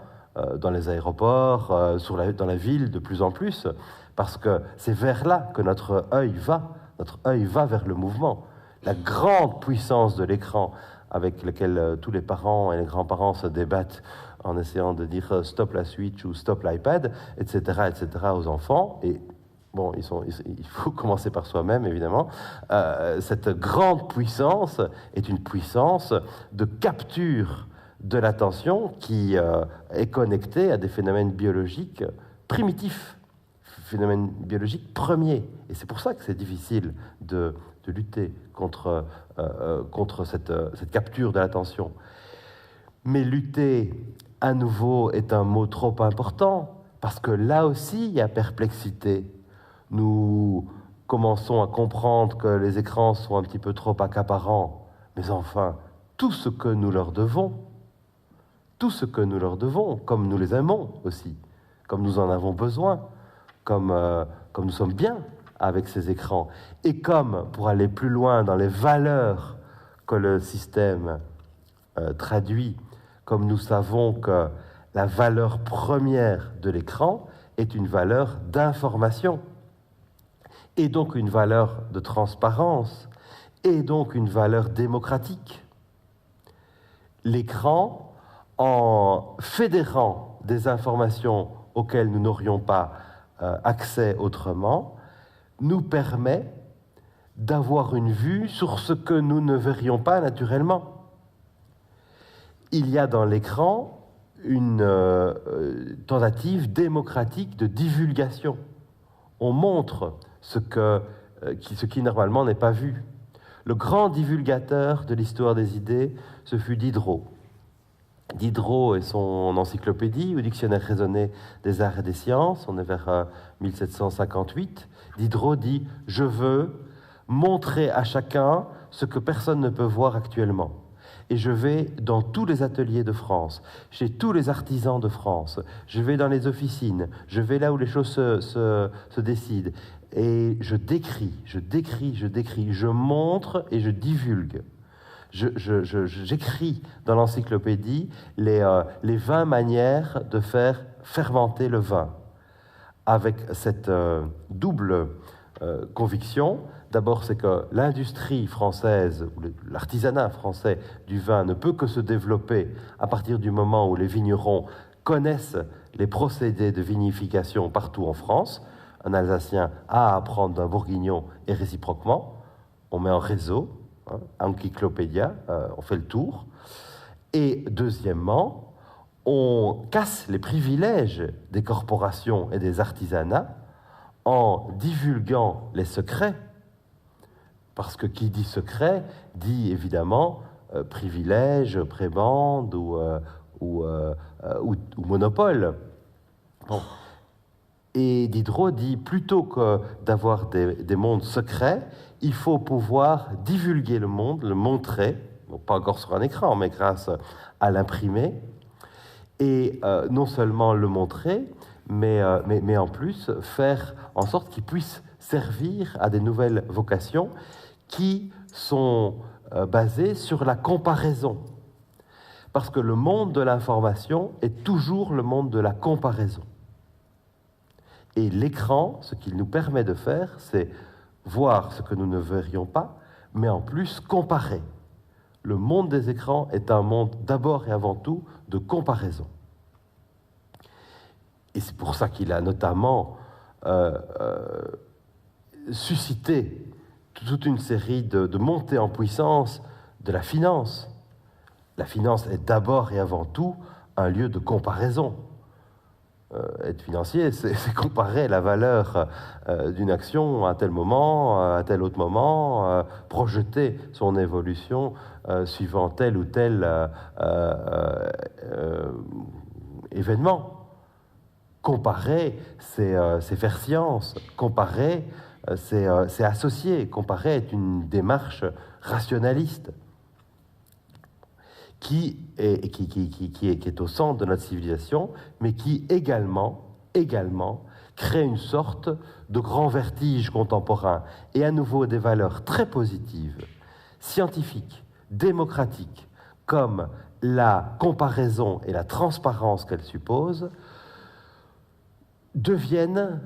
Speaker 1: dans les aéroports, dans la ville de plus en plus, parce que c'est vers là que notre œil va. Notre œil va vers le mouvement. La grande puissance de l'écran avec lequel tous les parents et les grands-parents se débattent en essayant de dire stop la Switch ou stop l'iPad, etc., aux enfants. Et bon, il faut commencer par soi-même, évidemment. Cette grande puissance est une puissance de capture de l'attention qui est connectée à des phénomènes biologiques primitifs, phénomènes biologiques premiers. Et c'est pour ça que c'est difficile de lutter contre cette capture de l'attention. Mais lutter, à nouveau, est un mot trop important, parce que là aussi, il y a perplexité. Nous commençons à comprendre que les écrans sont un petit peu trop accaparants. Mais enfin, tout ce que nous leur devons, comme nous les aimons aussi, comme nous en avons besoin, comme nous sommes bien avec ces écrans, et comme, pour aller plus loin dans les valeurs que le système traduit, comme nous savons que la valeur première de l'écran est une valeur d'information, et donc une valeur de transparence, et donc une valeur démocratique. L'écran, en fédérant des informations auxquelles nous n'aurions pas accès autrement, nous permet d'avoir une vue sur ce que nous ne verrions pas naturellement. Il y a dans l'écran une tentative démocratique de divulgation. On montre ce qui normalement n'est pas vu. Le grand divulgateur de l'histoire des idées, ce fut Diderot. Diderot et son encyclopédie, ou dictionnaire raisonné des arts et des sciences, on est vers 1758, Diderot dit « Je veux montrer à chacun ce que personne ne peut voir actuellement. Et je vais dans tous les ateliers de France, chez tous les artisans de France, je vais dans les officines, je vais là où les choses se décident, et je décris, je montre et je divulgue. J'écris dans l'encyclopédie les 20 manières de faire fermenter le vin, avec cette double conviction. D'abord, c'est que l'industrie française, ou l'artisanat français du vin ne peut que se développer à partir du moment où les vignerons connaissent les procédés de vinification partout en France. Un Alsacien a à apprendre d'un Bourguignon et réciproquement. On met en réseau, Encyclopédia, on fait le tour. Et deuxièmement, on casse les privilèges des corporations et des artisanats en divulguant les secrets, parce que qui dit secret dit évidemment privilège, prébende ou monopole. Bon. Et Diderot dit, plutôt que d'avoir des mondes secrets, il faut pouvoir divulguer le monde, le montrer, bon, pas encore sur un écran, mais grâce à l'imprimer, et non seulement le montrer, mais en plus faire en sorte qu'il puisse servir à des nouvelles vocations qui sont basées sur la comparaison. Parce que le monde de l'information est toujours le monde de la comparaison. Et l'écran, ce qu'il nous permet de faire, c'est voir ce que nous ne verrions pas, mais en plus comparer. Le monde des écrans est un monde d'abord et avant tout de comparaison. Et c'est pour ça qu'il a notamment suscité toute une série de montées en puissance de la finance. La finance est d'abord et avant tout un lieu de comparaison. Être financier, c'est comparer la valeur d'une action à tel moment, à tel autre moment, projeter son évolution suivant tel ou tel événement. Comparer, c'est faire science. Comparer, c'est associer. Comparer est une démarche rationaliste qui est au centre de notre civilisation, mais qui également crée une sorte de grand vertige contemporain, et à nouveau des valeurs très positives, scientifiques, démocratiques, comme la comparaison et la transparence qu'elle suppose, deviennent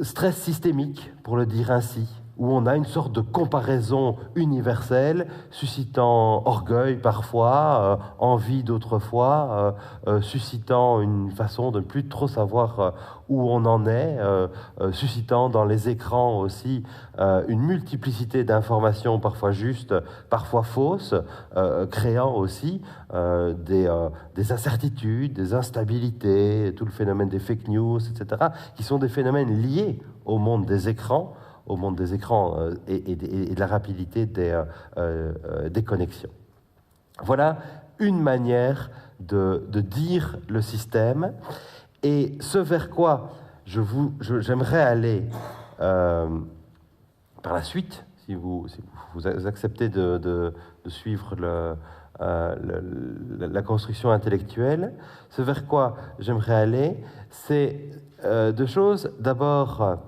Speaker 1: stress systémique, pour le dire ainsi, où on a une sorte de comparaison universelle, suscitant orgueil parfois, envie d'autres fois, suscitant une façon de ne plus trop savoir où on en est, suscitant dans les écrans aussi une multiplicité d'informations parfois justes, parfois fausses, créant aussi des incertitudes, des instabilités, tout le phénomène des fake news, etc., qui sont des phénomènes liés au monde des écrans, et de la rapidité des connexions. Voilà une manière de dire le système, et ce vers quoi j'aimerais aller par la suite, si vous acceptez de suivre la construction intellectuelle, ce vers quoi j'aimerais aller, c'est deux choses. D'abord,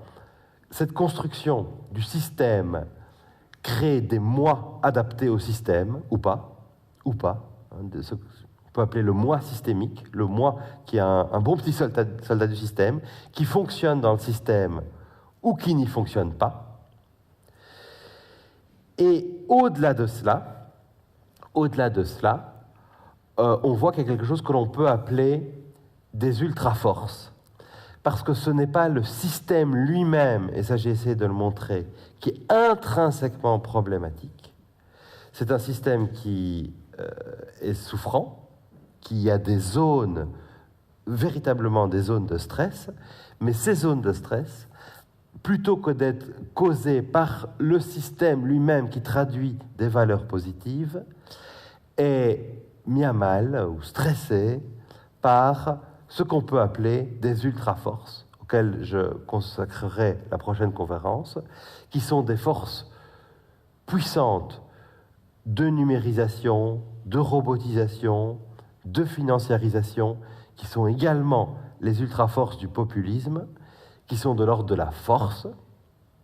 Speaker 1: cette construction du système crée des moi adaptés au système, ou pas, ce qu'on peut appeler le moi systémique, le moi qui est un bon petit soldat du système, qui fonctionne dans le système ou qui n'y fonctionne pas. Et au-delà de cela, on voit qu'il y a quelque chose que l'on peut appeler des ultra-forces. Parce que ce n'est pas le système lui-même, et ça j'ai essayé de le montrer, qui est intrinsèquement problématique. C'est un système qui est souffrant, qui a des zones, véritablement des zones de stress, mais ces zones de stress, plutôt que d'être causées par le système lui-même qui traduit des valeurs positives, est mis à mal ou stressé par ce qu'on peut appeler des ultra-forces, auxquelles je consacrerai la prochaine conférence, qui sont des forces puissantes de numérisation, de robotisation, de financiarisation, qui sont également les ultra-forces du populisme, qui sont de l'ordre de la force,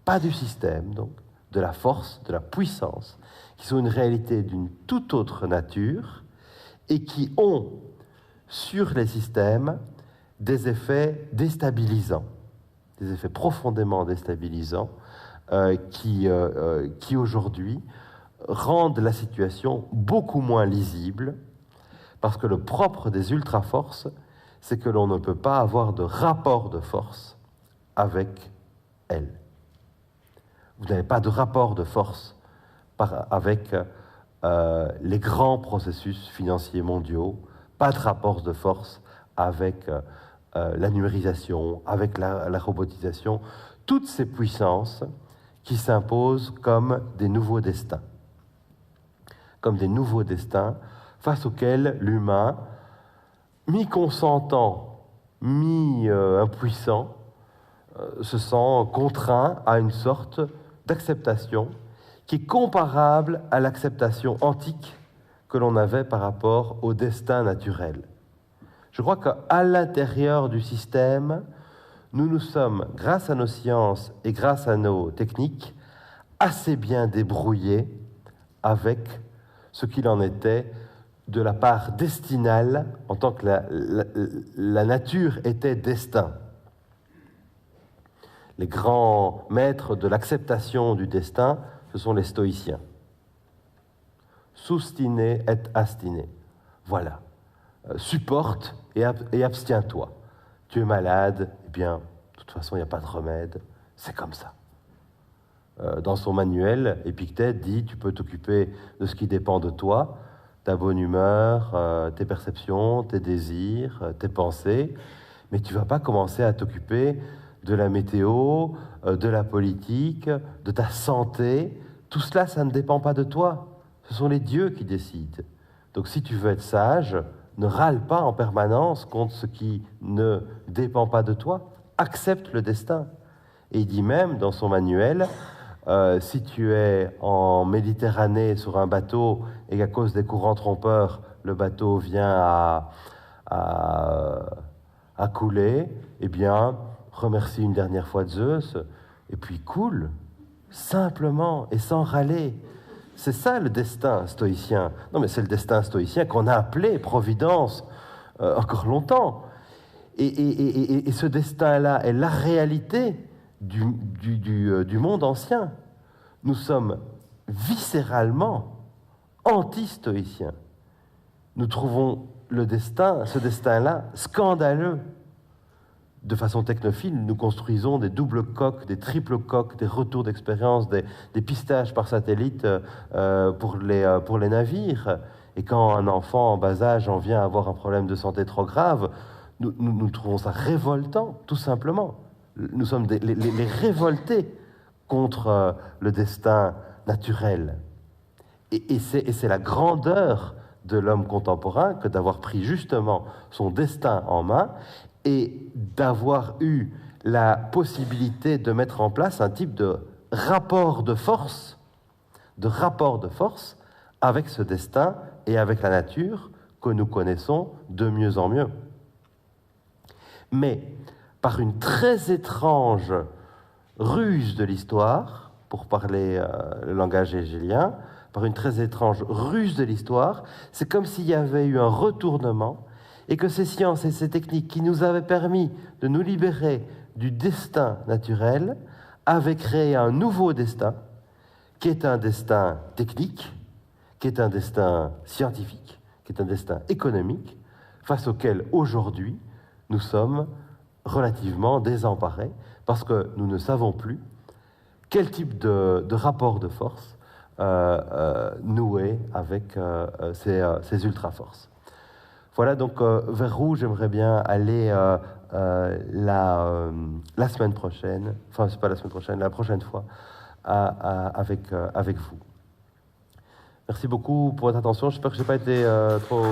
Speaker 1: pas du système, donc, de la force, de la puissance, qui sont une réalité d'une toute autre nature, et qui ont sur les systèmes des effets déstabilisants, des effets profondément déstabilisants qui aujourd'hui rendent la situation beaucoup moins lisible, parce que le propre des ultra-forces, c'est que l'on ne peut pas avoir de rapport de force avec elles. Vous n'avez pas de rapport de force avec les grands processus financiers mondiaux, pas de rapport de force avec la numérisation, avec la robotisation, toutes ces puissances qui s'imposent comme des nouveaux destins. Comme des nouveaux destins face auxquels l'humain, mi-consentant, mi-impuissant, se sent contraint à une sorte d'acceptation qui est comparable à l'acceptation antique que l'on avait par rapport au destin naturel. Je crois qu'à l'intérieur du système, nous nous sommes, grâce à nos sciences et grâce à nos techniques, assez bien débrouillés avec ce qu'il en était de la part destinale, en tant que la nature était destin. Les grands maîtres de l'acceptation du destin, ce sont les stoïciens. Sustine et astine. Voilà. Supporte et abstiens-toi. Tu es malade, eh bien, de toute façon, il n'y a pas de remède. C'est comme ça. Dans son manuel, Épictète dit, tu peux t'occuper de ce qui dépend de toi, ta bonne humeur, tes perceptions, tes désirs, tes pensées, Mais tu ne vas pas commencer à t'occuper de la météo, de la politique, de ta santé. Tout cela, ça ne dépend pas de toi. Ce sont les dieux qui décident. Donc si tu veux être sage, ne râle pas en permanence contre ce qui ne dépend pas de toi. Accepte le destin. Et il dit même dans son manuel, si tu es en Méditerranée sur un bateau et qu'à cause des courants trompeurs, le bateau vient à couler, eh bien, remercie une dernière fois Zeus, et puis coule, simplement et sans râler. C'est ça le destin stoïcien. Non, mais c'est le destin stoïcien qu'on a appelé Providence encore longtemps. Et ce destin-là est la réalité du monde ancien. Nous sommes viscéralement anti-stoïciens. Nous trouvons ce destin-là, scandaleux. De façon technophile, nous construisons des doubles coques, des triples coques, des retours d'expérience, des pistages par satellite pour les navires. Et quand un enfant en bas âge en vient à avoir un problème de santé trop grave, nous trouvons ça révoltant, tout simplement. Nous sommes les révoltés contre le destin naturel. Et c'est la grandeur de l'homme contemporain que d'avoir pris justement son destin en main et d'avoir eu la possibilité de mettre en place un type de rapport de force avec ce destin et avec la nature que nous connaissons de mieux en mieux. Mais par une très étrange ruse de l'histoire, pour parler le langage hégélien, par une très étrange ruse de l'histoire, c'est comme s'il y avait eu un retournement et que ces sciences et ces techniques qui nous avaient permis de nous libérer du destin naturel avaient créé un nouveau destin, qui est un destin technique, qui est un destin scientifique, qui est un destin économique, face auquel aujourd'hui nous sommes relativement désemparés, parce que nous ne savons plus quel type de rapport de force nouer avec ces ultra-forces. Voilà donc vers où j'aimerais bien aller la semaine prochaine, enfin c'est pas la semaine prochaine, la prochaine fois, avec vous. Merci beaucoup pour votre attention, j'espère que je n'ai pas été trop...